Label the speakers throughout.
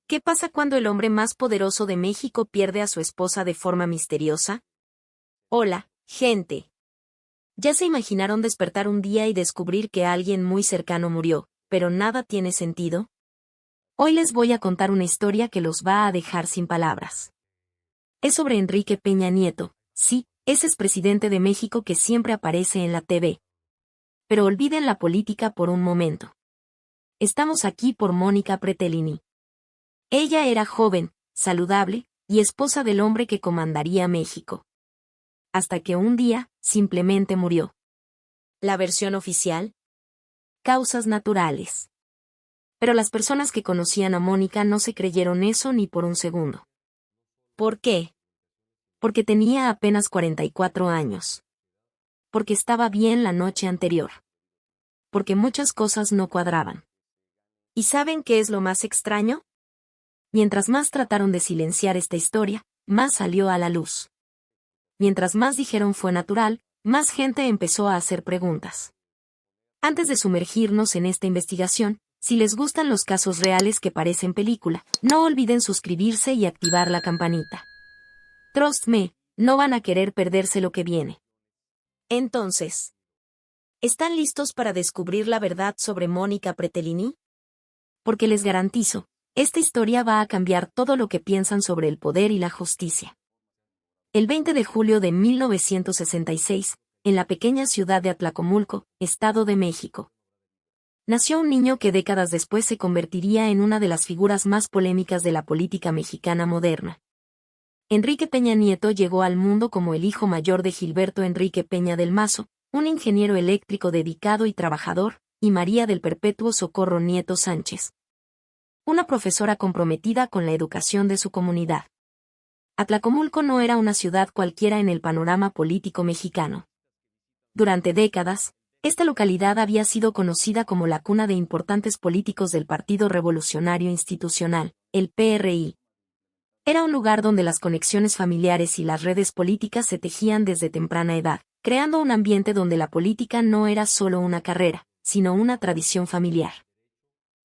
Speaker 1: ¿Qué pasa cuando el hombre más poderoso de México pierde a su esposa de forma misteriosa? Hola, gente. ¿Ya se imaginaron despertar un día y descubrir que alguien muy cercano murió, pero nada tiene sentido? Hoy les voy a contar una historia que los va a dejar sin palabras. Es sobre Enrique Peña Nieto, sí, ese expresidente de México que siempre aparece en la TV. Pero olviden la política por un momento. Estamos aquí por Mónica Pretelini. Ella era joven, saludable, y esposa del hombre que comandaría México. Hasta que un día, simplemente murió. La versión oficial: causas naturales. Pero las personas que conocían a Mónica no se creyeron eso ni por un segundo. ¿Por qué? Porque tenía apenas 44 años. Porque estaba bien la noche anterior. Porque muchas cosas no cuadraban. ¿Y saben qué es lo más extraño? Mientras más trataron de silenciar esta historia, más salió a la luz. Mientras más dijeron fue natural, más gente empezó a hacer preguntas. Antes de sumergirnos en esta investigación, si les gustan los casos reales que parecen película, no olviden suscribirse y activar la campanita. Trust me, no van a querer perderse lo que viene. Entonces, ¿están listos para descubrir la verdad sobre Mónica Pretelini? Porque les garantizo, esta historia va a cambiar todo lo que piensan sobre el poder y la justicia. El 20 de julio de 1966, en la pequeña ciudad de Atlacomulco, Estado de México, nació un niño que décadas después se convertiría en una de las figuras más polémicas de la política mexicana moderna. Enrique Peña Nieto llegó al mundo como el hijo mayor de Gilberto Enrique Peña del Mazo, un ingeniero eléctrico dedicado y trabajador, y María del Perpetuo Socorro Nieto Sánchez, una profesora comprometida con la educación de su comunidad. Atlacomulco no era una ciudad cualquiera en el panorama político mexicano. Durante décadas, esta localidad había sido conocida como la cuna de importantes políticos del Partido Revolucionario Institucional, el PRI. Era un lugar donde las conexiones familiares y las redes políticas se tejían desde temprana edad, creando un ambiente donde la política no era solo una carrera, sino una tradición familiar.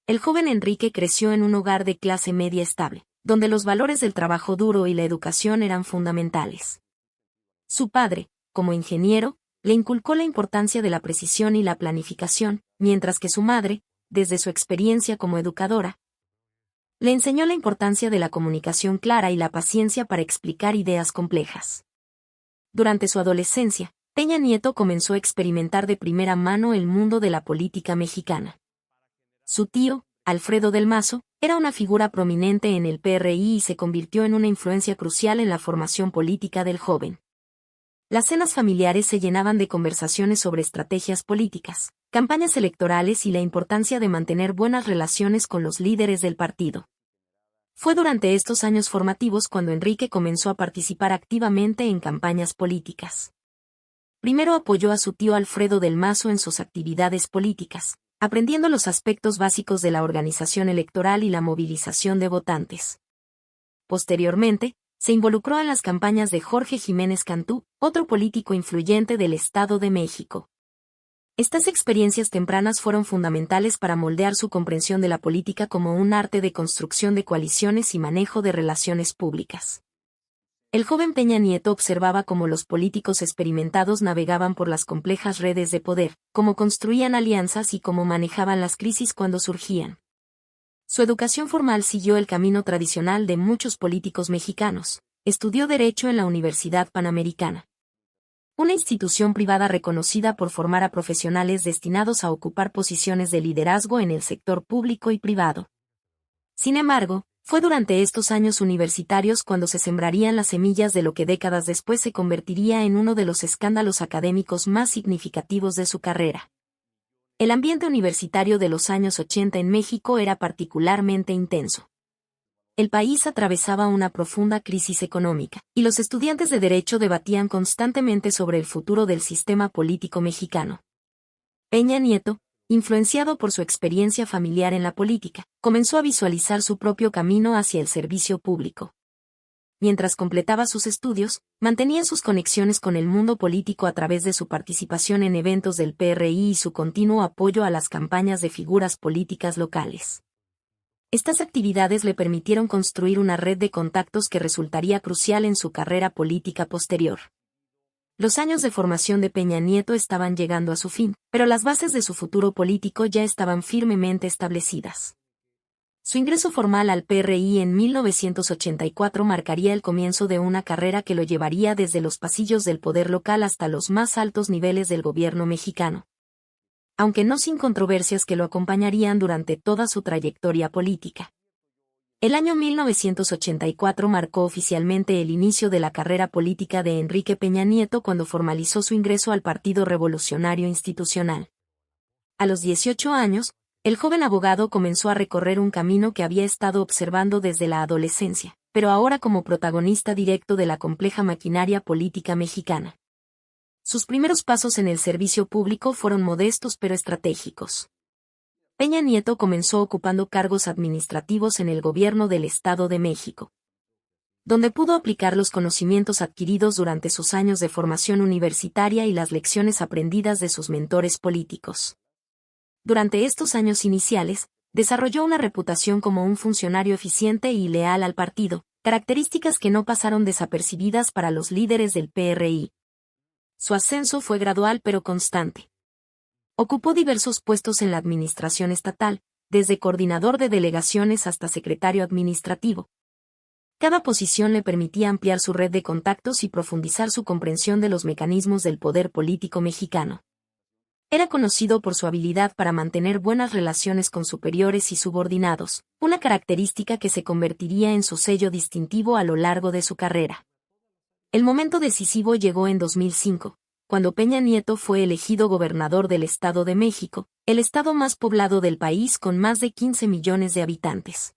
Speaker 1: El joven Enrique creció en un hogar de clase media estable, donde los valores del trabajo duro y la educación eran fundamentales. Su padre, como ingeniero, le inculcó la importancia de la precisión y la planificación, mientras que su madre, desde su experiencia como educadora, le enseñó la importancia de la comunicación clara y la paciencia para explicar ideas complejas. Durante su adolescencia, Peña Nieto comenzó a experimentar de primera mano el mundo de la política mexicana. Su tío, Alfredo del Mazo, era una figura prominente en el PRI y se convirtió en una influencia crucial en la formación política del joven. Las cenas familiares se llenaban de conversaciones sobre estrategias políticas, campañas electorales y la importancia de mantener buenas relaciones con los líderes del partido. Fue durante estos años formativos cuando Enrique comenzó a participar activamente en campañas políticas. Primero apoyó a su tío Alfredo del Mazo en sus actividades políticas, aprendiendo los aspectos básicos de la organización electoral y la movilización de votantes. Posteriormente, se involucró en las campañas de Jorge Jiménez Cantú, otro político influyente del Estado de México. Estas experiencias tempranas fueron fundamentales para moldear su comprensión de la política como un arte de construcción de coaliciones y manejo de relaciones públicas. El joven Peña Nieto observaba cómo los políticos experimentados navegaban por las complejas redes de poder, cómo construían alianzas y cómo manejaban las crisis cuando surgían. Su educación formal siguió el camino tradicional de muchos políticos mexicanos. Estudió Derecho en la Universidad Panamericana, una institución privada reconocida por formar a profesionales destinados a ocupar posiciones de liderazgo en el sector público y privado. Sin embargo, fue durante estos años universitarios cuando se sembrarían las semillas de lo que décadas después se convertiría en uno de los escándalos académicos más significativos de su carrera. El ambiente universitario de los años 80 en México era particularmente intenso. El país atravesaba una profunda crisis económica, y los estudiantes de Derecho debatían constantemente sobre el futuro del sistema político mexicano. Peña Nieto, influenciado por su experiencia familiar en la política, comenzó a visualizar su propio camino hacia el servicio público. Mientras completaba sus estudios, mantenía sus conexiones con el mundo político a través de su participación en eventos del PRI y su continuo apoyo a las campañas de figuras políticas locales. Estas actividades le permitieron construir una red de contactos que resultaría crucial en su carrera política posterior. Los años de formación de Peña Nieto estaban llegando a su fin, pero las bases de su futuro político ya estaban firmemente establecidas. Su ingreso formal al PRI en 1984 marcaría el comienzo de una carrera que lo llevaría desde los pasillos del poder local hasta los más altos niveles del gobierno mexicano. Aunque no sin controversias que lo acompañarían durante toda su trayectoria política. El año 1984 marcó oficialmente el inicio de la carrera política de Enrique Peña Nieto cuando formalizó su ingreso al Partido Revolucionario Institucional. A los 18 años, el joven abogado comenzó a recorrer un camino que había estado observando desde la adolescencia, pero ahora como protagonista directo de la compleja maquinaria política mexicana. Sus primeros pasos en el servicio público fueron modestos pero estratégicos. Peña Nieto comenzó ocupando cargos administrativos en el gobierno del Estado de México, donde pudo aplicar los conocimientos adquiridos durante sus años de formación universitaria y las lecciones aprendidas de sus mentores políticos. Durante estos años iniciales, desarrolló una reputación como un funcionario eficiente y leal al partido, características que no pasaron desapercibidas para los líderes del PRI. Su ascenso fue gradual pero constante. Ocupó diversos puestos en la administración estatal, desde coordinador de delegaciones hasta secretario administrativo. Cada posición le permitía ampliar su red de contactos y profundizar su comprensión de los mecanismos del poder político mexicano. Era conocido por su habilidad para mantener buenas relaciones con superiores y subordinados, una característica que se convertiría en su sello distintivo a lo largo de su carrera. El momento decisivo llegó en 2005, cuando Peña Nieto fue elegido gobernador del Estado de México, el estado más poblado del país con más de 15 millones de habitantes.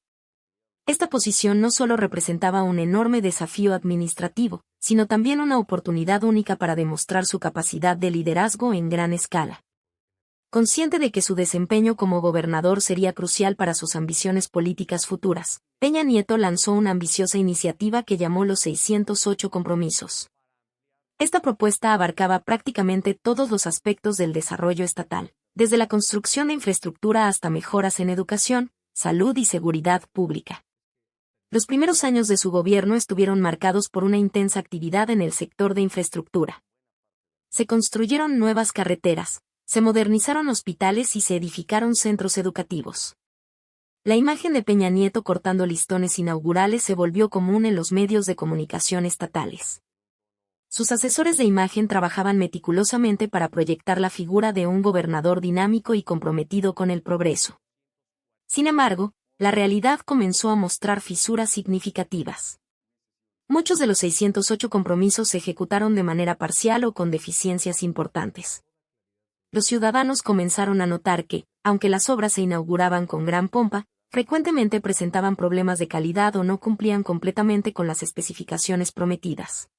Speaker 1: Esta posición no solo representaba un enorme desafío administrativo, sino también una oportunidad única para demostrar su capacidad de liderazgo en gran escala. Consciente de que su desempeño como gobernador sería crucial para sus ambiciones políticas futuras, Peña Nieto lanzó una ambiciosa iniciativa que llamó los 608 compromisos. Esta propuesta abarcaba prácticamente todos los aspectos del desarrollo estatal, desde la construcción de infraestructura hasta mejoras en educación, salud y seguridad pública. Los primeros años de su gobierno estuvieron marcados por una intensa actividad en el sector de infraestructura. Se construyeron nuevas carreteras, se modernizaron hospitales y se edificaron centros educativos. La imagen de Peña Nieto cortando listones inaugurales se volvió común en los medios de comunicación estatales. Sus asesores de imagen trabajaban meticulosamente para proyectar la figura de un gobernador dinámico y comprometido con el progreso. Sin embargo, la realidad comenzó a mostrar fisuras significativas. Muchos de los 608 compromisos se ejecutaron de manera parcial o con deficiencias importantes. Los ciudadanos comenzaron a notar que, aunque las obras se inauguraban con gran pompa, frecuentemente presentaban problemas de calidad o no cumplían completamente con las especificaciones prometidas.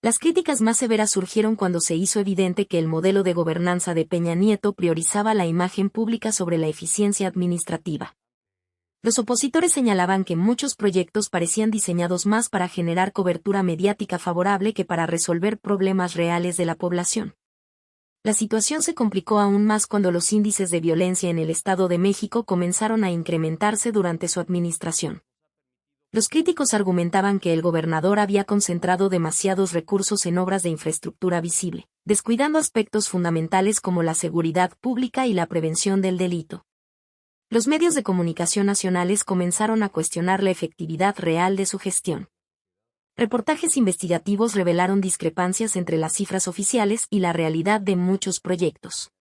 Speaker 1: Las críticas más severas surgieron cuando se hizo evidente que el modelo de gobernanza de Peña Nieto priorizaba la imagen pública sobre la eficiencia administrativa. Los opositores señalaban que muchos proyectos parecían diseñados más para generar cobertura mediática favorable que para resolver problemas reales de la población. La situación se complicó aún más cuando los índices de violencia en el Estado de México comenzaron a incrementarse durante su administración. Los críticos argumentaban que el gobernador había concentrado demasiados recursos en obras de infraestructura visible, descuidando aspectos fundamentales como la seguridad pública y la prevención del delito. Los medios de comunicación nacionales comenzaron a cuestionar la efectividad real de su gestión. Reportajes investigativos revelaron discrepancias entre las cifras oficiales y la realidad de muchos proyectos.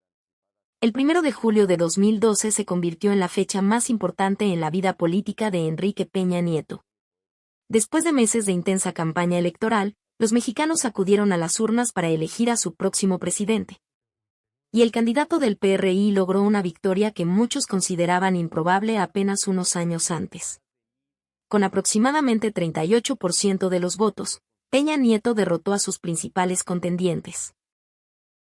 Speaker 1: El 1 de julio de 2012 se convirtió en la fecha más importante en la vida política de Enrique Peña Nieto. Después de meses de intensa campaña electoral, los mexicanos acudieron a las urnas para elegir a su próximo presidente. Y el candidato del PRI logró una victoria que muchos consideraban improbable apenas unos años antes. Con aproximadamente 38% de los votos, Peña Nieto derrotó a sus principales contendientes.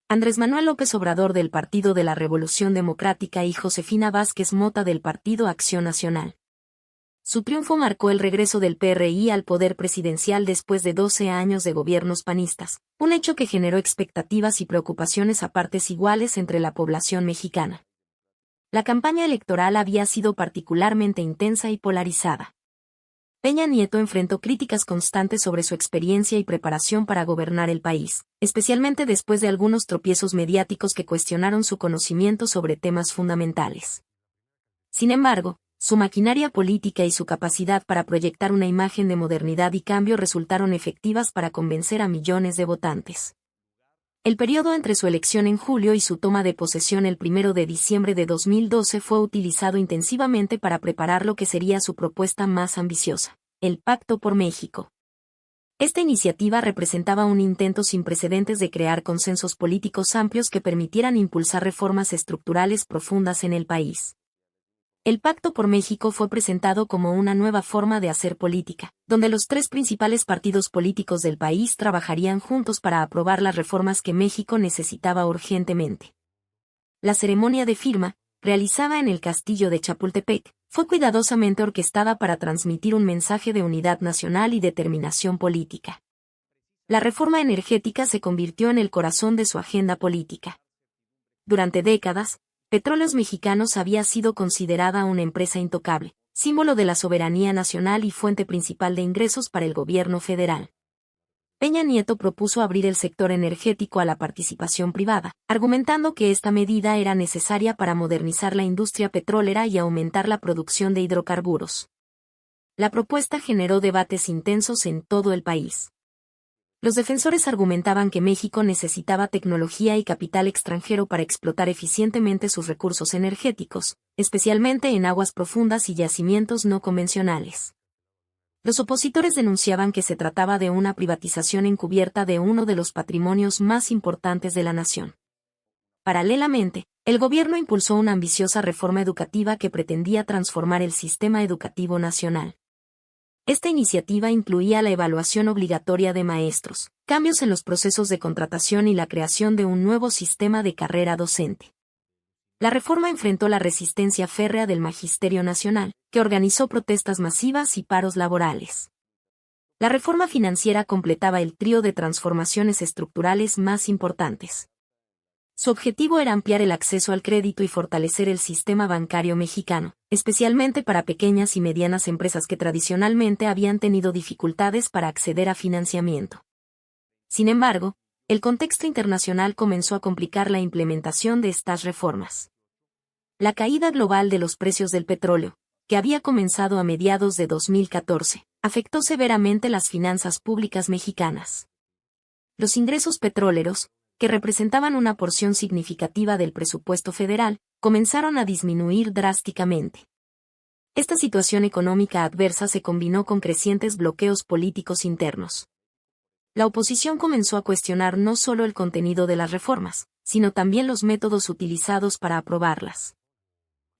Speaker 1: Andrés Manuel López Obrador del Partido de la Revolución Democrática y Josefina Vázquez Mota del Partido Acción Nacional. Su triunfo marcó el regreso del PRI al poder presidencial después de 12 años de gobiernos panistas, un hecho que generó expectativas y preocupaciones a partes iguales entre la población mexicana. La campaña electoral había sido particularmente intensa y polarizada. Peña Nieto enfrentó críticas constantes sobre su experiencia y preparación para gobernar el país, especialmente después de algunos tropiezos mediáticos que cuestionaron su conocimiento sobre temas fundamentales. Sin embargo, su maquinaria política y su capacidad para proyectar una imagen de modernidad y cambio resultaron efectivas para convencer a millones de votantes. El periodo entre su elección en julio y su toma de posesión el 1 de diciembre de 2012 fue utilizado intensivamente para preparar lo que sería su propuesta más ambiciosa, el Pacto por México. Esta iniciativa representaba un intento sin precedentes de crear consensos políticos amplios que permitieran impulsar reformas estructurales profundas en el país. El Pacto por México fue presentado como una nueva forma de hacer política, donde los tres principales partidos políticos del país trabajarían juntos para aprobar las reformas que México necesitaba urgentemente. La ceremonia de firma, realizada en el castillo de Chapultepec, fue cuidadosamente orquestada para transmitir un mensaje de unidad nacional y determinación política. La reforma energética se convirtió en el corazón de su agenda política. Durante décadas, Petróleos Mexicanos había sido considerada una empresa intocable, símbolo de la soberanía nacional y fuente principal de ingresos para el gobierno federal. Peña Nieto propuso abrir el sector energético a la participación privada, argumentando que esta medida era necesaria para modernizar la industria petrolera y aumentar la producción de hidrocarburos. La propuesta generó debates intensos en todo el país. Los defensores argumentaban que México necesitaba tecnología y capital extranjero para explotar eficientemente sus recursos energéticos, especialmente en aguas profundas y yacimientos no convencionales. Los opositores denunciaban que se trataba de una privatización encubierta de uno de los patrimonios más importantes de la nación. Paralelamente, el gobierno impulsó una ambiciosa reforma educativa que pretendía transformar el sistema educativo nacional. Esta iniciativa incluía la evaluación obligatoria de maestros, cambios en los procesos de contratación y la creación de un nuevo sistema de carrera docente. La reforma enfrentó la resistencia férrea del Magisterio Nacional, que organizó protestas masivas y paros laborales. La reforma financiera completaba el trío de transformaciones estructurales más importantes. Su objetivo era ampliar el acceso al crédito y fortalecer el sistema bancario mexicano, especialmente para pequeñas y medianas empresas que tradicionalmente habían tenido dificultades para acceder a financiamiento. Sin embargo, el contexto internacional comenzó a complicar la implementación de estas reformas. La caída global de los precios del petróleo, que había comenzado a mediados de 2014, afectó severamente las finanzas públicas mexicanas. Los ingresos petroleros, que representaban una porción significativa del presupuesto federal, comenzaron a disminuir drásticamente. Esta situación económica adversa se combinó con crecientes bloqueos políticos internos. La oposición comenzó a cuestionar no solo el contenido de las reformas, sino también los métodos utilizados para aprobarlas.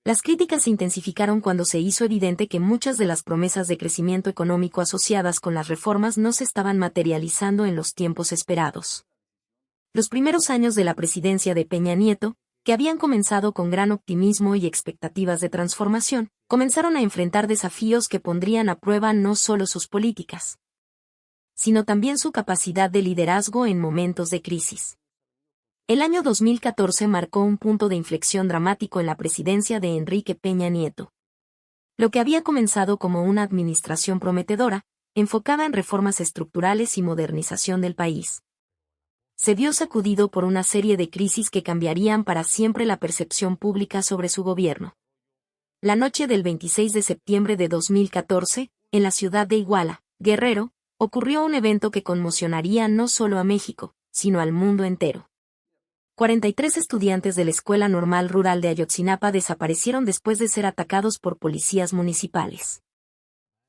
Speaker 1: Las críticas se intensificaron cuando se hizo evidente que muchas de las promesas de crecimiento económico asociadas con las reformas no se estaban materializando en los tiempos esperados. Los primeros años de la presidencia de Peña Nieto, que habían comenzado con gran optimismo y expectativas de transformación, comenzaron a enfrentar desafíos que pondrían a prueba no solo sus políticas, sino también su capacidad de liderazgo en momentos de crisis. El año 2014 marcó un punto de inflexión dramático en la presidencia de Enrique Peña Nieto. Lo que había comenzado como una administración prometedora, enfocada en reformas estructurales y modernización del país, se vio sacudido por una serie de crisis que cambiarían para siempre la percepción pública sobre su gobierno. La noche del 26 de septiembre de 2014, en la ciudad de Iguala, Guerrero, ocurrió un evento que conmocionaría no solo a México, sino al mundo entero. 43 estudiantes de la Escuela Normal Rural de Ayotzinapa desaparecieron después de ser atacados por policías municipales.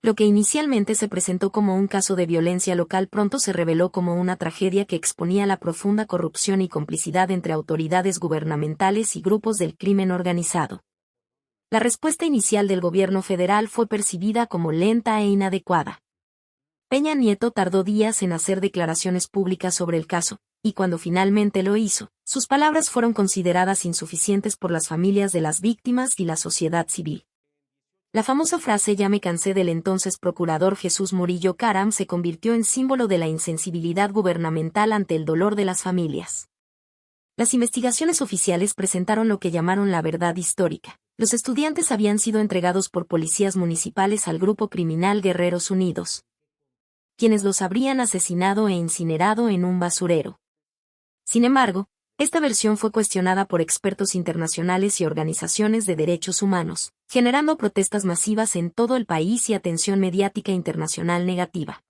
Speaker 1: Lo que inicialmente se presentó como un caso de violencia local pronto se reveló como una tragedia que exponía la profunda corrupción y complicidad entre autoridades gubernamentales y grupos del crimen organizado. La respuesta inicial del gobierno federal fue percibida como lenta e inadecuada. Peña Nieto tardó días en hacer declaraciones públicas sobre el caso, y cuando finalmente lo hizo, sus palabras fueron consideradas insuficientes por las familias de las víctimas y la sociedad civil. La famosa frase "ya me cansé" del entonces procurador Jesús Murillo Caram se convirtió en símbolo de la insensibilidad gubernamental ante el dolor de las familias. Las investigaciones oficiales presentaron lo que llamaron la verdad histórica. Los estudiantes habían sido entregados por policías municipales al grupo criminal Guerreros Unidos, quienes los habrían asesinado e incinerado en un basurero. Sin embargo, esta versión fue cuestionada por expertos internacionales y organizaciones de derechos humanos, generando protestas masivas en todo el país y atención mediática internacional negativa.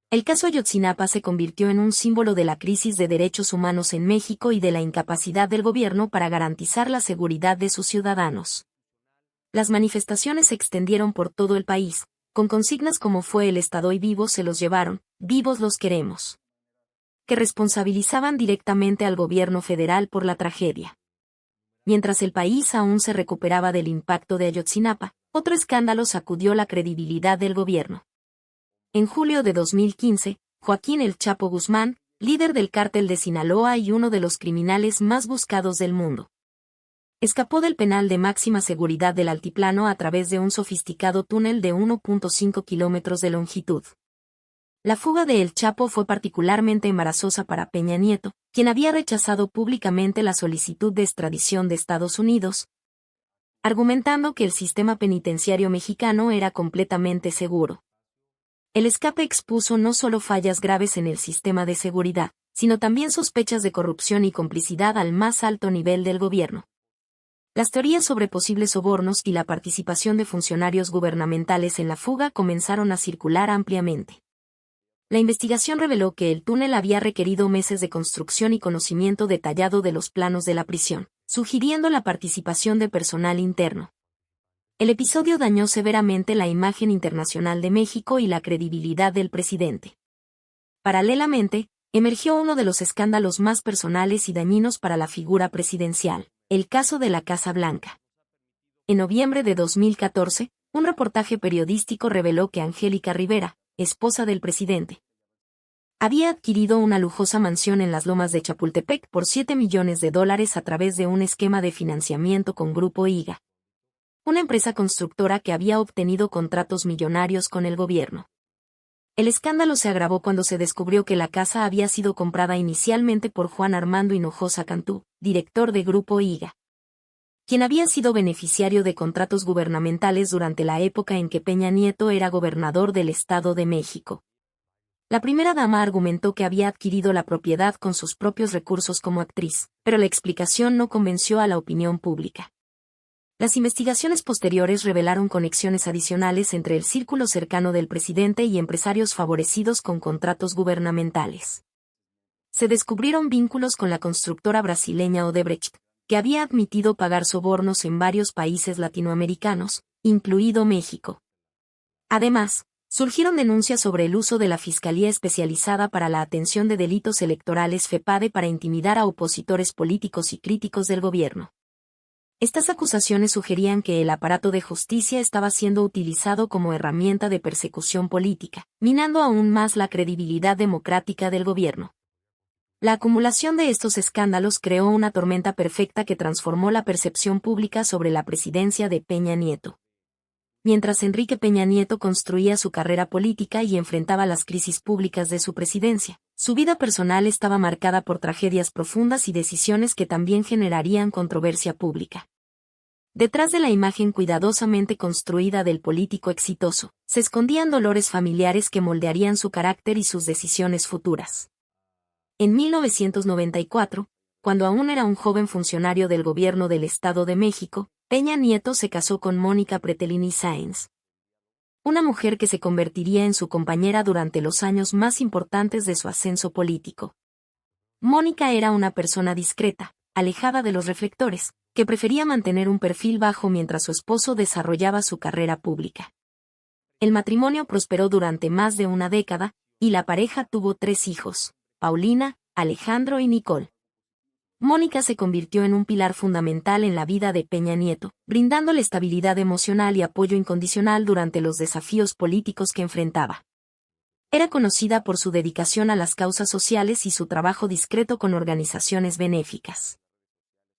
Speaker 1: El caso Ayotzinapa se convirtió en un símbolo de la crisis de derechos humanos en México y de la incapacidad del gobierno para garantizar la seguridad de sus ciudadanos. Las manifestaciones se extendieron por todo el país, con consignas como "Fue el Estado y vivos se los llevaron, vivos los queremos", que responsabilizaban directamente al gobierno federal por la tragedia. Mientras el país aún se recuperaba del impacto de Ayotzinapa, otro escándalo sacudió la credibilidad del gobierno. En julio de 2015, Joaquín El Chapo Guzmán, líder del cártel de Sinaloa y uno de los criminales más buscados del mundo, escapó del penal de máxima seguridad del Altiplano a través de un sofisticado túnel de 1.5 kilómetros de longitud. La fuga de El Chapo fue particularmente embarazosa para Peña Nieto, quien había rechazado públicamente la solicitud de extradición de Estados Unidos, argumentando que el sistema penitenciario mexicano era completamente seguro. El escape expuso no solo fallas graves en el sistema de seguridad, sino también sospechas de corrupción y complicidad al más alto nivel del gobierno. Las teorías sobre posibles sobornos y la participación de funcionarios gubernamentales en la fuga comenzaron a circular ampliamente. La investigación reveló que el túnel había requerido meses de construcción y conocimiento detallado de los planos de la prisión, sugiriendo la participación de personal interno. El episodio dañó severamente la imagen internacional de México y la credibilidad del presidente. Paralelamente, emergió uno de los escándalos más personales y dañinos para la figura presidencial, el caso de la Casa Blanca. En noviembre de 2014, un reportaje periodístico reveló que Angélica Rivera, esposa del presidente, había adquirido una lujosa mansión en las lomas de Chapultepec por $7 millones a través de un esquema de financiamiento con Grupo IGA, una empresa constructora que había obtenido contratos millonarios con el gobierno. El escándalo se agravó cuando se descubrió que la casa había sido comprada inicialmente por Juan Armando Hinojosa Cantú, director de Grupo IGA, quien había sido beneficiario de contratos gubernamentales durante la época en que Peña Nieto era gobernador del Estado de México. La primera dama argumentó que había adquirido la propiedad con sus propios recursos como actriz, pero la explicación no convenció a la opinión pública. Las investigaciones posteriores revelaron conexiones adicionales entre el círculo cercano del presidente y empresarios favorecidos con contratos gubernamentales. Se descubrieron vínculos con la constructora brasileña Odebrecht, que había admitido pagar sobornos en varios países latinoamericanos, incluido México. Además, surgieron denuncias sobre el uso de la Fiscalía Especializada para la Atención de Delitos Electorales FEPADE para intimidar a opositores políticos y críticos del gobierno. Estas acusaciones sugerían que el aparato de justicia estaba siendo utilizado como herramienta de persecución política, minando aún más la credibilidad democrática del gobierno. La acumulación de estos escándalos creó una tormenta perfecta que transformó la percepción pública sobre la presidencia de Peña Nieto. Mientras Enrique Peña Nieto construía su carrera política y enfrentaba las crisis públicas de su presidencia, su vida personal estaba marcada por tragedias profundas y decisiones que también generarían controversia pública. Detrás de la imagen cuidadosamente construida del político exitoso, se escondían dolores familiares que moldearían su carácter y sus decisiones futuras. En 1994, cuando aún era un joven funcionario del gobierno del Estado de México, Peña Nieto se casó con Mónica Pretelini Sáenz, una mujer que se convertiría en su compañera durante los años más importantes de su ascenso político. Mónica era una persona discreta, alejada de los reflectores, que prefería mantener un perfil bajo mientras su esposo desarrollaba su carrera pública. El matrimonio prosperó durante más de una década, y la pareja tuvo 3 hijos, Paulina, Alejandro y Nicole. Mónica se convirtió en un pilar fundamental en la vida de Peña Nieto, brindándole estabilidad emocional y apoyo incondicional durante los desafíos políticos que enfrentaba. Era conocida por su dedicación a las causas sociales y su trabajo discreto con organizaciones benéficas.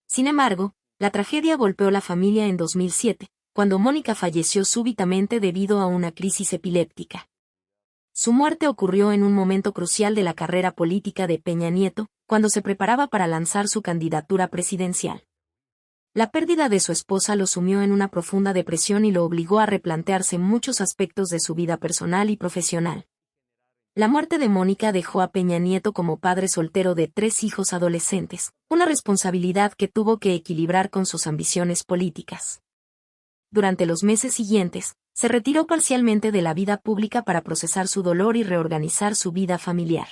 Speaker 1: Sin embargo, la tragedia golpeó a la familia en 2007, cuando Mónica falleció súbitamente debido a una crisis epiléptica. Su muerte ocurrió en un momento crucial de la carrera política de Peña Nieto, cuando se preparaba para lanzar su candidatura presidencial. La pérdida de su esposa lo sumió en una profunda depresión y lo obligó a replantearse muchos aspectos de su vida personal y profesional. La muerte de Mónica dejó a Peña Nieto como padre soltero de 3 hijos adolescentes, una responsabilidad que tuvo que equilibrar con sus ambiciones políticas. Durante los meses siguientes, se retiró parcialmente de la vida pública para procesar su dolor y reorganizar su vida familiar.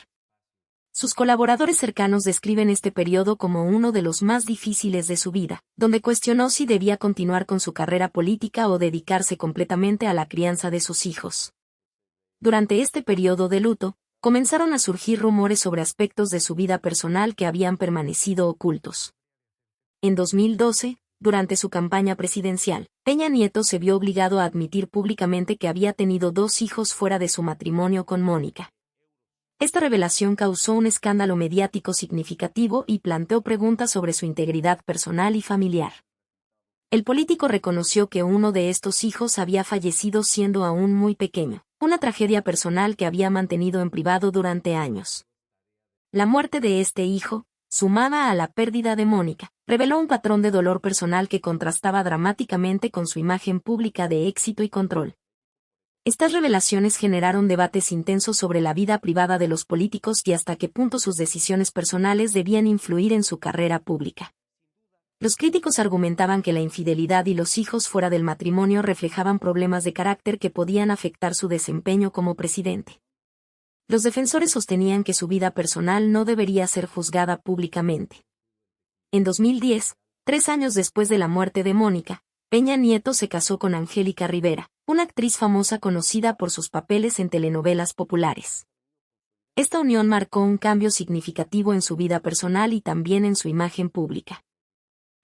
Speaker 1: Sus colaboradores cercanos describen este periodo como uno de los más difíciles de su vida, donde cuestionó si debía continuar con su carrera política o dedicarse completamente a la crianza de sus hijos. Durante este periodo de luto, comenzaron a surgir rumores sobre aspectos de su vida personal que habían permanecido ocultos. En 2012, durante su campaña presidencial, Peña Nieto se vio obligado a admitir públicamente que había tenido 2 hijos fuera de su matrimonio con Mónica. Esta revelación causó un escándalo mediático significativo y planteó preguntas sobre su integridad personal y familiar. El político reconoció que uno de estos hijos había fallecido siendo aún muy pequeño, una tragedia personal que había mantenido en privado durante años. La muerte de este hijo, sumada a la pérdida de Mónica, reveló un patrón de dolor personal que contrastaba dramáticamente con su imagen pública de éxito y control. Estas revelaciones generaron debates intensos sobre la vida privada de los políticos y hasta qué punto sus decisiones personales debían influir en su carrera pública. Los críticos argumentaban que la infidelidad y los hijos fuera del matrimonio reflejaban problemas de carácter que podían afectar su desempeño como presidente. Los defensores sostenían que su vida personal no debería ser juzgada públicamente. En 2010, 3 años después de la muerte de Mónica, Peña Nieto se casó con Angélica Rivera, una actriz famosa conocida por sus papeles en telenovelas populares. Esta unión marcó un cambio significativo en su vida personal y también en su imagen pública.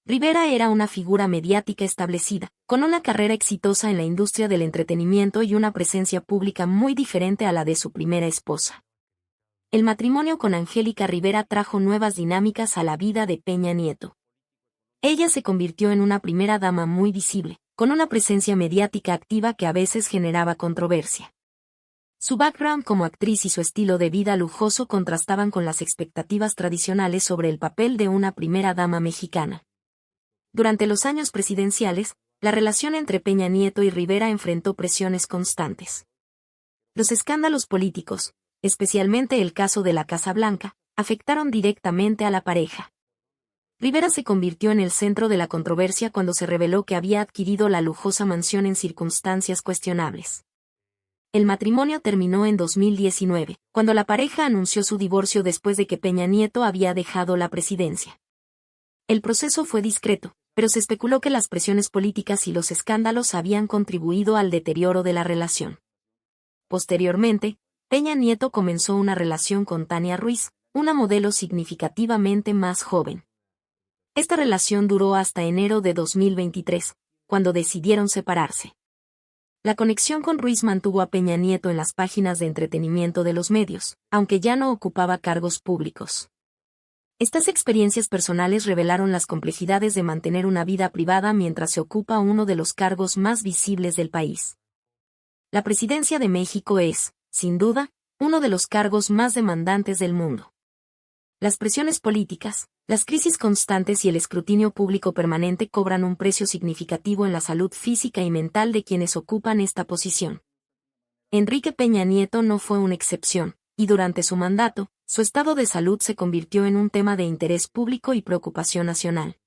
Speaker 1: Rivera era una figura mediática establecida, con una carrera exitosa en la industria del entretenimiento y una presencia pública muy diferente a la de su primera esposa. El matrimonio con Angélica Rivera trajo nuevas dinámicas a la vida de Peña Nieto. Ella se convirtió en una primera dama muy visible, con una presencia mediática activa que a veces generaba controversia. Su background como actriz y su estilo de vida lujoso contrastaban con las expectativas tradicionales sobre el papel de una primera dama mexicana. Durante los años presidenciales, la relación entre Peña Nieto y Rivera enfrentó presiones constantes. Los escándalos políticos, especialmente el caso de la Casa Blanca, afectaron directamente a la pareja. Rivera se convirtió en el centro de la controversia cuando se reveló que había adquirido la lujosa mansión en circunstancias cuestionables. El matrimonio terminó en 2019, cuando la pareja anunció su divorcio después de que Peña Nieto había dejado la presidencia. El proceso fue discreto, pero se especuló que las presiones políticas y los escándalos habían contribuido al deterioro de la relación. Posteriormente, Peña Nieto comenzó una relación con Tania Ruiz, una modelo significativamente más joven. Esta relación duró hasta enero de 2023, cuando decidieron separarse. La conexión con Ruiz mantuvo a Peña Nieto en las páginas de entretenimiento de los medios, aunque ya no ocupaba cargos públicos. Estas experiencias personales revelaron las complejidades de mantener una vida privada mientras se ocupa uno de los cargos más visibles del país. La presidencia de México es, sin duda, uno de los cargos más demandantes del mundo. Las presiones políticas, las crisis constantes y el escrutinio público permanente cobran un precio significativo en la salud física y mental de quienes ocupan esta posición. Enrique Peña Nieto no fue una excepción, y durante su mandato, su estado de salud se convirtió en un tema de interés público y preocupación nacional.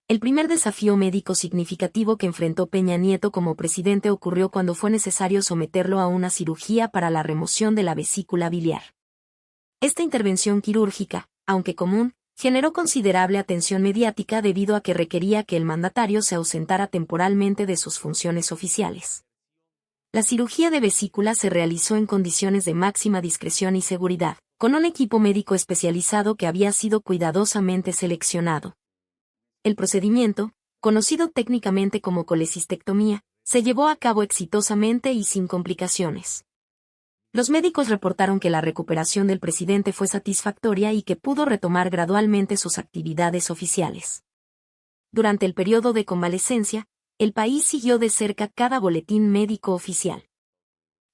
Speaker 1: El primer desafío médico significativo que enfrentó Peña Nieto como presidente ocurrió cuando fue necesario someterlo a una cirugía para la remoción de la vesícula biliar. Esta intervención quirúrgica, aunque común, generó considerable atención mediática debido a que requería que el mandatario se ausentara temporalmente de sus funciones oficiales. La cirugía de vesícula se realizó en condiciones de máxima discreción y seguridad, con un equipo médico especializado que había sido cuidadosamente seleccionado. El procedimiento, conocido técnicamente como colecistectomía, se llevó a cabo exitosamente y sin complicaciones. Los médicos reportaron que la recuperación del presidente fue satisfactoria y que pudo retomar gradualmente sus actividades oficiales. Durante el periodo de convalecencia, el país siguió de cerca cada boletín médico oficial.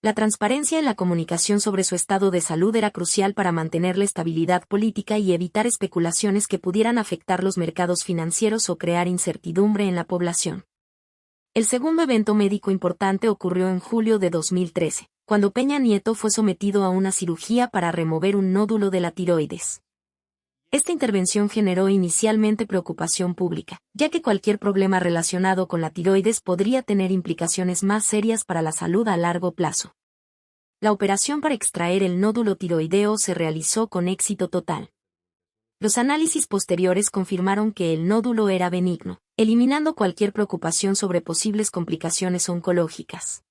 Speaker 1: La transparencia en la comunicación sobre su estado de salud era crucial para mantener la estabilidad política y evitar especulaciones que pudieran afectar los mercados financieros o crear incertidumbre en la población. El segundo evento médico importante ocurrió en julio de 2013, cuando Peña Nieto fue sometido a una cirugía para remover un nódulo de la tiroides. Esta intervención generó inicialmente preocupación pública, ya que cualquier problema relacionado con la tiroides podría tener implicaciones más serias para la salud a largo plazo. La operación para extraer el nódulo tiroideo se realizó con éxito total. Los análisis posteriores confirmaron que el nódulo era benigno, eliminando cualquier preocupación sobre posibles complicaciones oncológicas.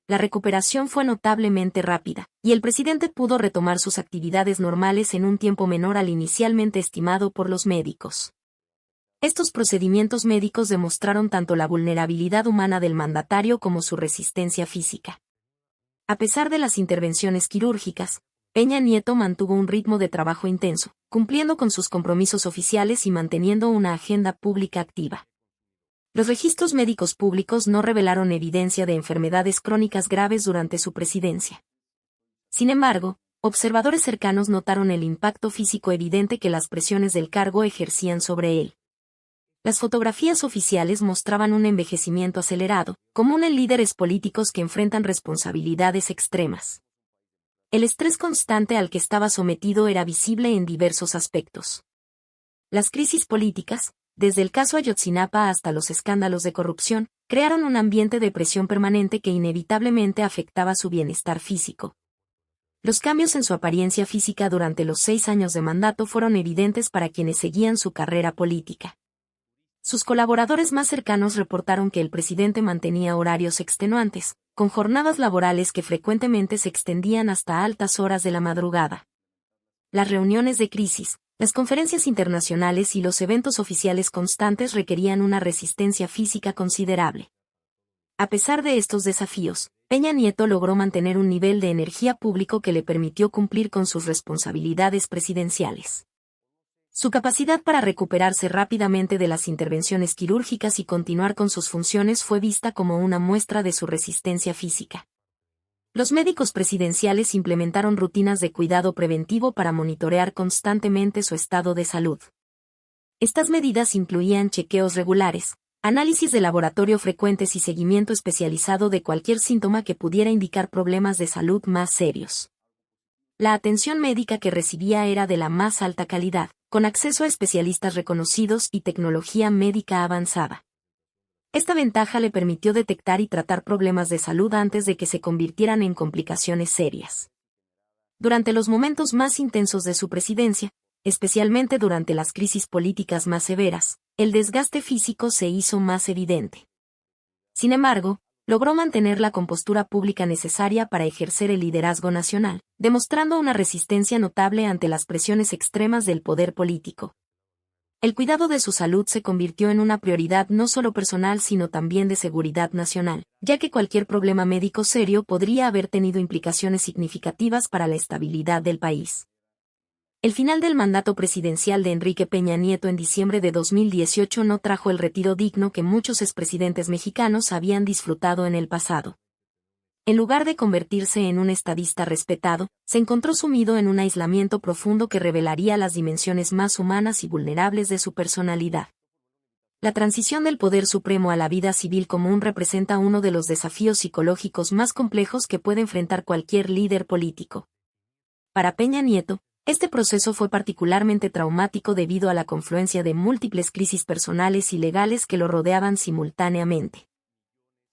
Speaker 1: La recuperación fue notablemente rápida, y el presidente pudo retomar sus actividades normales en un tiempo menor al inicialmente estimado por los médicos. Estos procedimientos médicos demostraron tanto la vulnerabilidad humana del mandatario como su resistencia física. A pesar de las intervenciones quirúrgicas, Peña Nieto mantuvo un ritmo de trabajo intenso, cumpliendo con sus compromisos oficiales y manteniendo una agenda pública activa. Los registros médicos públicos no revelaron evidencia de enfermedades crónicas graves durante su presidencia. Sin embargo, observadores cercanos notaron el impacto físico evidente que las presiones del cargo ejercían sobre él. Las fotografías oficiales mostraban un envejecimiento acelerado, común en líderes políticos que enfrentan responsabilidades extremas. El estrés constante al que estaba sometido era visible en diversos aspectos. Las crisis políticas, desde el caso Ayotzinapa hasta los escándalos de corrupción, crearon un ambiente de presión permanente que inevitablemente afectaba su bienestar físico. Los cambios en su apariencia física durante los 6 años de mandato fueron evidentes para quienes seguían su carrera política. Sus colaboradores más cercanos reportaron que el presidente mantenía horarios extenuantes, con jornadas laborales que frecuentemente se extendían hasta altas horas de la madrugada. Las reuniones de crisis, las conferencias internacionales y los eventos oficiales constantes requerían una resistencia física considerable. A pesar de estos desafíos, Peña Nieto logró mantener un nivel de energía público que le permitió cumplir con sus responsabilidades presidenciales. Su capacidad para recuperarse rápidamente de las intervenciones quirúrgicas y continuar con sus funciones fue vista como una muestra de su resistencia física. Los médicos presidenciales implementaron rutinas de cuidado preventivo para monitorear constantemente su estado de salud. Estas medidas incluían chequeos regulares, análisis de laboratorio frecuentes y seguimiento especializado de cualquier síntoma que pudiera indicar problemas de salud más serios. La atención médica que recibía era de la más alta calidad, con acceso a especialistas reconocidos y tecnología médica avanzada. Esta ventaja le permitió detectar y tratar problemas de salud antes de que se convirtieran en complicaciones serias. Durante los momentos más intensos de su presidencia, especialmente durante las crisis políticas más severas, el desgaste físico se hizo más evidente. Sin embargo, logró mantener la compostura pública necesaria para ejercer el liderazgo nacional, demostrando una resistencia notable ante las presiones extremas del poder político. El cuidado de su salud se convirtió en una prioridad no solo personal sino también de seguridad nacional, ya que cualquier problema médico serio podría haber tenido implicaciones significativas para la estabilidad del país. El final del mandato presidencial de Enrique Peña Nieto en diciembre de 2018 no trajo el retiro digno que muchos expresidentes mexicanos habían disfrutado en el pasado. En lugar de convertirse en un estadista respetado, se encontró sumido en un aislamiento profundo que revelaría las dimensiones más humanas y vulnerables de su personalidad. La transición del poder supremo a la vida civil común representa uno de los desafíos psicológicos más complejos que puede enfrentar cualquier líder político. Para Peña Nieto, este proceso fue particularmente traumático debido a la confluencia de múltiples crisis personales y legales que lo rodeaban simultáneamente.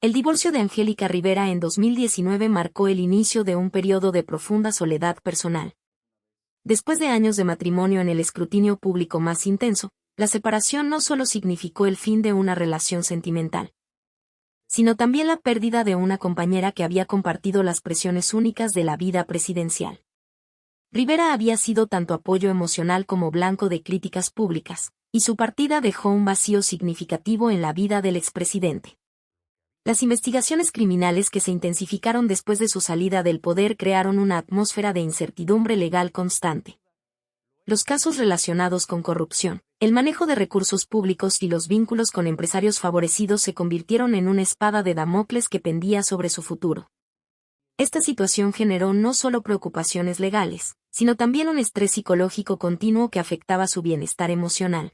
Speaker 1: El divorcio de Angélica Rivera en 2019 marcó el inicio de un periodo de profunda soledad personal. Después de años de matrimonio en el escrutinio público más intenso, la separación no solo significó el fin de una relación sentimental, sino también la pérdida de una compañera que había compartido las presiones únicas de la vida presidencial. Rivera había sido tanto apoyo emocional como blanco de críticas públicas, y su partida dejó un vacío significativo en la vida del expresidente. Las investigaciones criminales que se intensificaron después de su salida del poder crearon una atmósfera de incertidumbre legal constante. Los casos relacionados con corrupción, el manejo de recursos públicos y los vínculos con empresarios favorecidos se convirtieron en una espada de Damocles que pendía sobre su futuro. Esta situación generó no solo preocupaciones legales, sino también un estrés psicológico continuo que afectaba su bienestar emocional.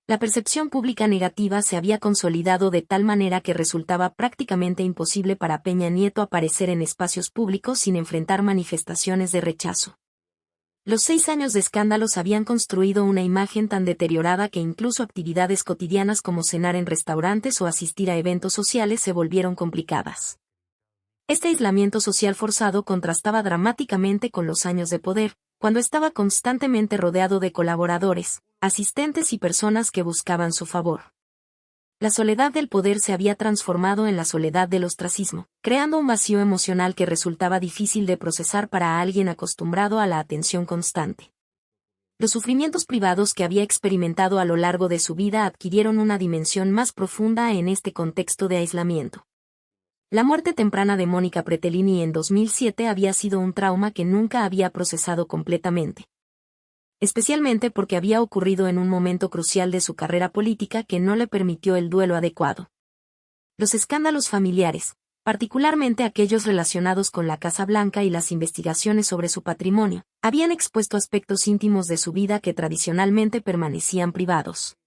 Speaker 1: La percepción pública negativa se había consolidado de tal manera que resultaba prácticamente imposible para Peña Nieto aparecer en espacios públicos sin enfrentar manifestaciones de rechazo. Los 6 años de escándalos habían construido una imagen tan deteriorada que incluso actividades cotidianas como cenar en restaurantes o asistir a eventos sociales se volvieron complicadas. Este aislamiento social forzado contrastaba dramáticamente con los años de poder, cuando estaba constantemente rodeado de colaboradores, asistentes y personas que buscaban su favor. La soledad del poder se había transformado en la soledad del ostracismo, creando un vacío emocional que resultaba difícil de procesar para alguien acostumbrado a la atención constante. Los sufrimientos privados que había experimentado a lo largo de su vida adquirieron una dimensión más profunda en este contexto de aislamiento. La muerte temprana de Mónica Pretelini en 2007 había sido un trauma que nunca había procesado completamente. Especialmente porque había ocurrido en un momento crucial de su carrera política que no le permitió el duelo adecuado. Los escándalos familiares, particularmente aquellos relacionados con la Casa Blanca y las investigaciones sobre su patrimonio, habían expuesto aspectos íntimos de su vida que tradicionalmente permanecían privados.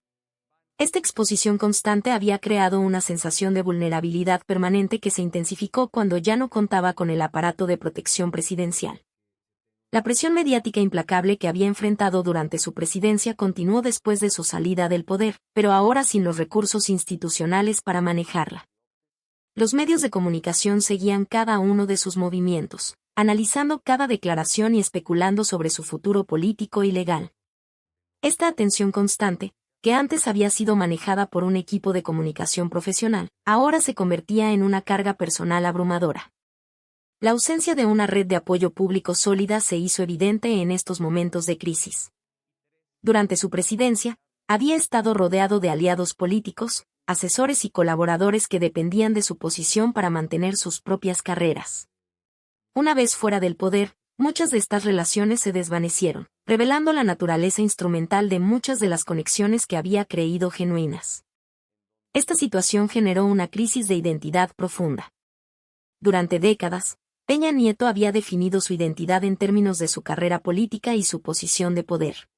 Speaker 1: Esta exposición constante había creado una sensación de vulnerabilidad permanente que se intensificó cuando ya no contaba con el aparato de protección presidencial. La presión mediática implacable que había enfrentado durante su presidencia continuó después de su salida del poder, pero ahora sin los recursos institucionales para manejarla. Los medios de comunicación seguían cada uno de sus movimientos, analizando cada declaración y especulando sobre su futuro político y legal. Esta atención constante, que antes había sido manejada por un equipo de comunicación profesional, ahora se convertía en una carga personal abrumadora. La ausencia de una red de apoyo público sólida se hizo evidente en estos momentos de crisis. Durante su presidencia, había estado rodeado de aliados políticos, asesores y colaboradores que dependían de su posición para mantener sus propias carreras. Una vez fuera del poder, muchas de estas relaciones se desvanecieron, revelando la naturaleza instrumental de muchas de las conexiones que había creído genuinas. Esta situación generó una crisis de identidad profunda. Durante décadas, Peña Nieto había definido su identidad en términos de su carrera política y su posición de poder.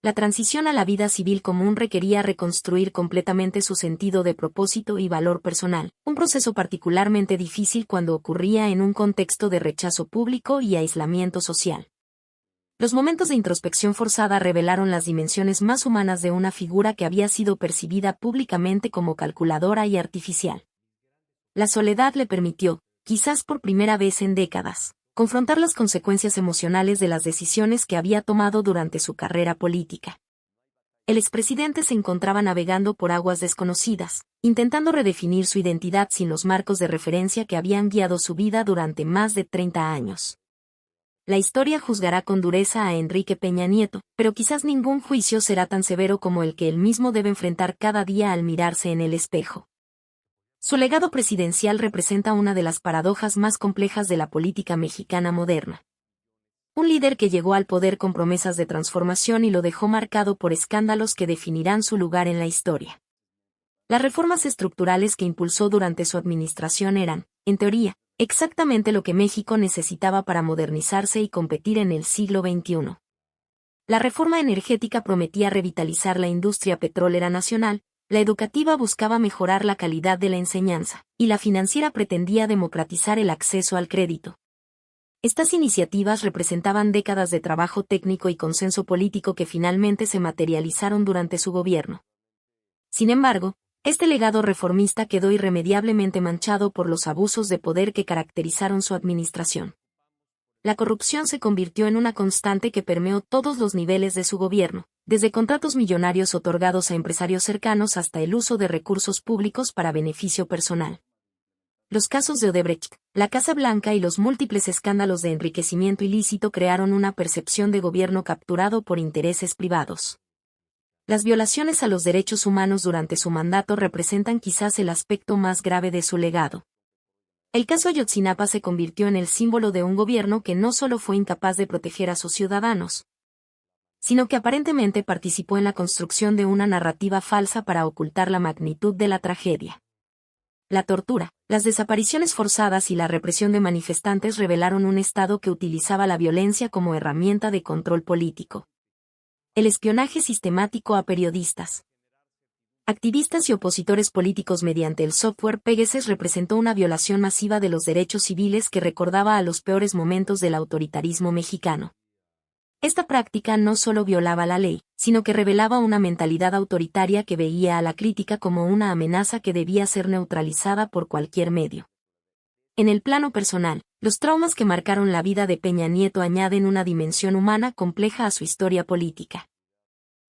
Speaker 1: La transición a la vida civil común requería reconstruir completamente su sentido de propósito y valor personal, un proceso particularmente difícil cuando ocurría en un contexto de rechazo público y aislamiento social. Los momentos de introspección forzada revelaron las dimensiones más humanas de una figura que había sido percibida públicamente como calculadora y artificial. La soledad le permitió, quizás por primera vez en décadas, confrontar las consecuencias emocionales de las decisiones que había tomado durante su carrera política. El expresidente se encontraba navegando por aguas desconocidas, intentando redefinir su identidad sin los marcos de referencia que habían guiado su vida durante más de 30 años. La historia juzgará con dureza a Enrique Peña Nieto, pero quizás ningún juicio será tan severo como el que él mismo debe enfrentar cada día al mirarse en el espejo. Su legado presidencial representa una de las paradojas más complejas de la política mexicana moderna. Un líder que llegó al poder con promesas de transformación y lo dejó marcado por escándalos que definirán su lugar en la historia. Las reformas estructurales que impulsó durante su administración eran, en teoría, exactamente lo que México necesitaba para modernizarse y competir en el siglo XXI. La reforma energética prometía revitalizar la industria petrolera nacional, la educativa buscaba mejorar la calidad de la enseñanza, y la financiera pretendía democratizar el acceso al crédito. Estas iniciativas representaban décadas de trabajo técnico y consenso político que finalmente se materializaron durante su gobierno. Sin embargo, este legado reformista quedó irremediablemente manchado por los abusos de poder que caracterizaron su administración. La corrupción se convirtió en una constante que permeó todos los niveles de su gobierno, desde contratos millonarios otorgados a empresarios cercanos hasta el uso de recursos públicos para beneficio personal. Los casos de Odebrecht, la Casa Blanca y los múltiples escándalos de enriquecimiento ilícito crearon una percepción de gobierno capturado por intereses privados. Las violaciones a los derechos humanos durante su mandato representan quizás el aspecto más grave de su legado. El caso Ayotzinapa se convirtió en el símbolo de un gobierno que no solo fue incapaz de proteger a sus ciudadanos, sino que aparentemente participó en la construcción de una narrativa falsa para ocultar la magnitud de la tragedia. La tortura, Las desapariciones forzadas y la represión de manifestantes revelaron un Estado que utilizaba la violencia como herramienta de control político. El espionaje sistemático a periodistas, activistas y opositores políticos mediante el software Pegasus representó una violación masiva de los derechos civiles que recordaba a los peores momentos del autoritarismo mexicano. Esta práctica no solo violaba la ley, sino que revelaba una mentalidad autoritaria que veía a la crítica como una amenaza que debía ser neutralizada por cualquier medio. En el plano personal, los traumas que marcaron la vida de Peña Nieto añaden una dimensión humana compleja a su historia política.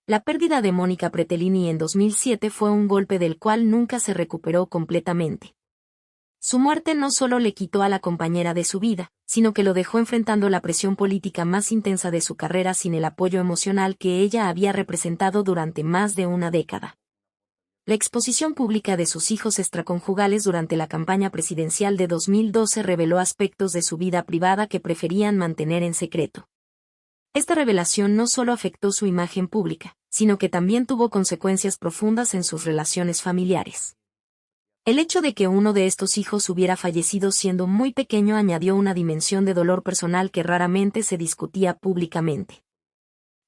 Speaker 1: La pérdida de Mónica Pretelini en 2007 fue un golpe del cual nunca se recuperó completamente. Su muerte no solo le quitó a la compañera de su vida, sino que lo dejó enfrentando la presión política más intensa de su carrera sin el apoyo emocional que ella había representado durante más de una década. La exposición pública de sus hijos extraconjugales durante la campaña presidencial de 2012 reveló aspectos de su vida privada que preferían mantener en secreto. Esta revelación no solo afectó su imagen pública, sino que también tuvo consecuencias profundas en sus relaciones familiares. El hecho de que uno de estos hijos hubiera fallecido siendo muy pequeño añadió una dimensión de dolor personal que raramente se discutía públicamente.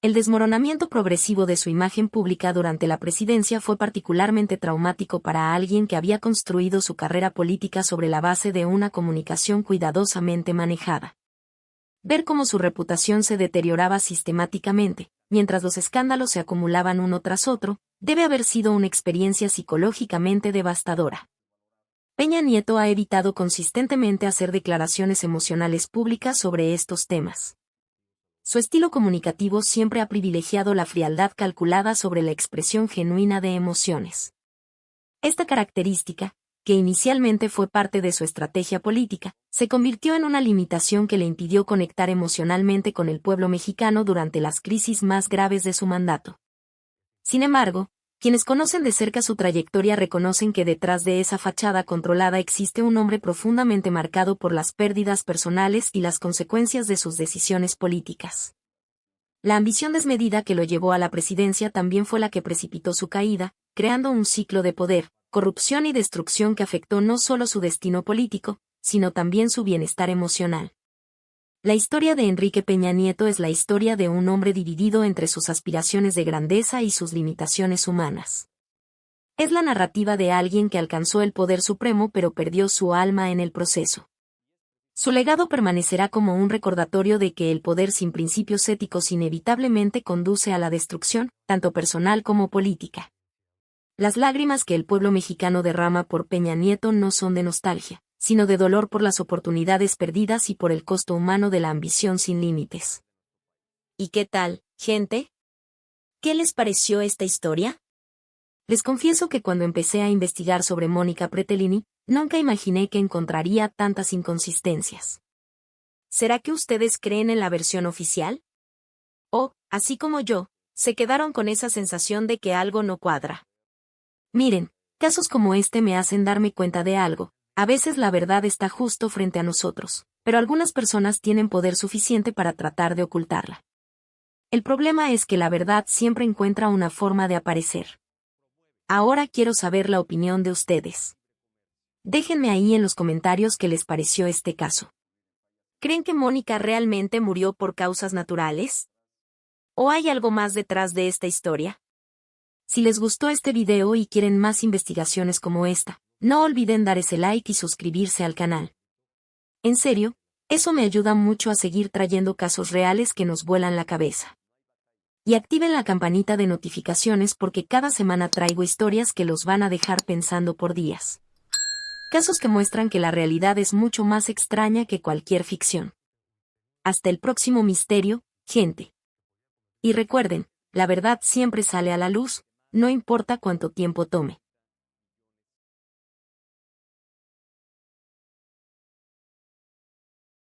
Speaker 1: El desmoronamiento progresivo de su imagen pública durante la presidencia fue particularmente traumático para alguien que había construido su carrera política sobre la base de una comunicación cuidadosamente manejada. Ver cómo su reputación se deterioraba sistemáticamente, mientras los escándalos se acumulaban uno tras otro, debe haber sido una experiencia psicológicamente devastadora. Peña Nieto ha evitado consistentemente hacer declaraciones emocionales públicas sobre estos temas. Su estilo comunicativo siempre ha privilegiado la frialdad calculada sobre la expresión genuina de emociones. Esta característica, que inicialmente fue parte de su estrategia política, se convirtió en una limitación que le impidió conectar emocionalmente con el pueblo mexicano durante las crisis más graves de su mandato. Sin embargo, quienes conocen de cerca su trayectoria reconocen que detrás de esa fachada controlada existe un hombre profundamente marcado por las pérdidas personales y las consecuencias de sus decisiones políticas. La ambición desmedida que lo llevó a la presidencia también fue la que precipitó su caída, creando un ciclo de poder, corrupción y destrucción que afectó no solo su destino político, sino también su bienestar emocional. La historia de Enrique Peña Nieto es la historia de un hombre dividido entre sus aspiraciones de grandeza y sus limitaciones humanas. Es la narrativa de alguien que alcanzó el poder supremo pero perdió su alma en el proceso. Su legado permanecerá como un recordatorio de que el poder sin principios éticos inevitablemente conduce a la destrucción, tanto personal como política. Las lágrimas que el pueblo mexicano derrama por Peña Nieto no son de nostalgia, sino de dolor por las oportunidades perdidas y por el costo humano de la ambición sin límites. ¿Y qué tal, gente? ¿Qué les pareció esta historia? Les confieso que cuando empecé a investigar sobre Mónica Pretelini, nunca imaginé que encontraría tantas inconsistencias. ¿Será que ustedes creen en la versión oficial? O, así como yo, se quedaron con esa sensación de que algo no cuadra. Miren, casos como este me hacen darme cuenta de algo. A veces la verdad está justo frente a nosotros, pero algunas personas tienen poder suficiente para tratar de ocultarla. El problema es que la verdad siempre encuentra una forma de aparecer. Ahora quiero saber la opinión de ustedes. Déjenme ahí en los comentarios qué les pareció este caso. ¿Creen que Mónica realmente murió por causas naturales? ¿O hay algo más detrás de esta historia? Si les gustó este video y quieren más investigaciones como esta, no olviden dar ese like y suscribirse al canal. En serio, eso me ayuda mucho a seguir trayendo casos reales que nos vuelan la cabeza. Y activen la campanita de notificaciones porque cada semana traigo historias que los van a dejar pensando por días. Casos que muestran que la realidad es mucho más extraña que cualquier ficción. Hasta el próximo misterio, gente. Y recuerden, la verdad siempre sale a la luz, no importa cuánto tiempo tome.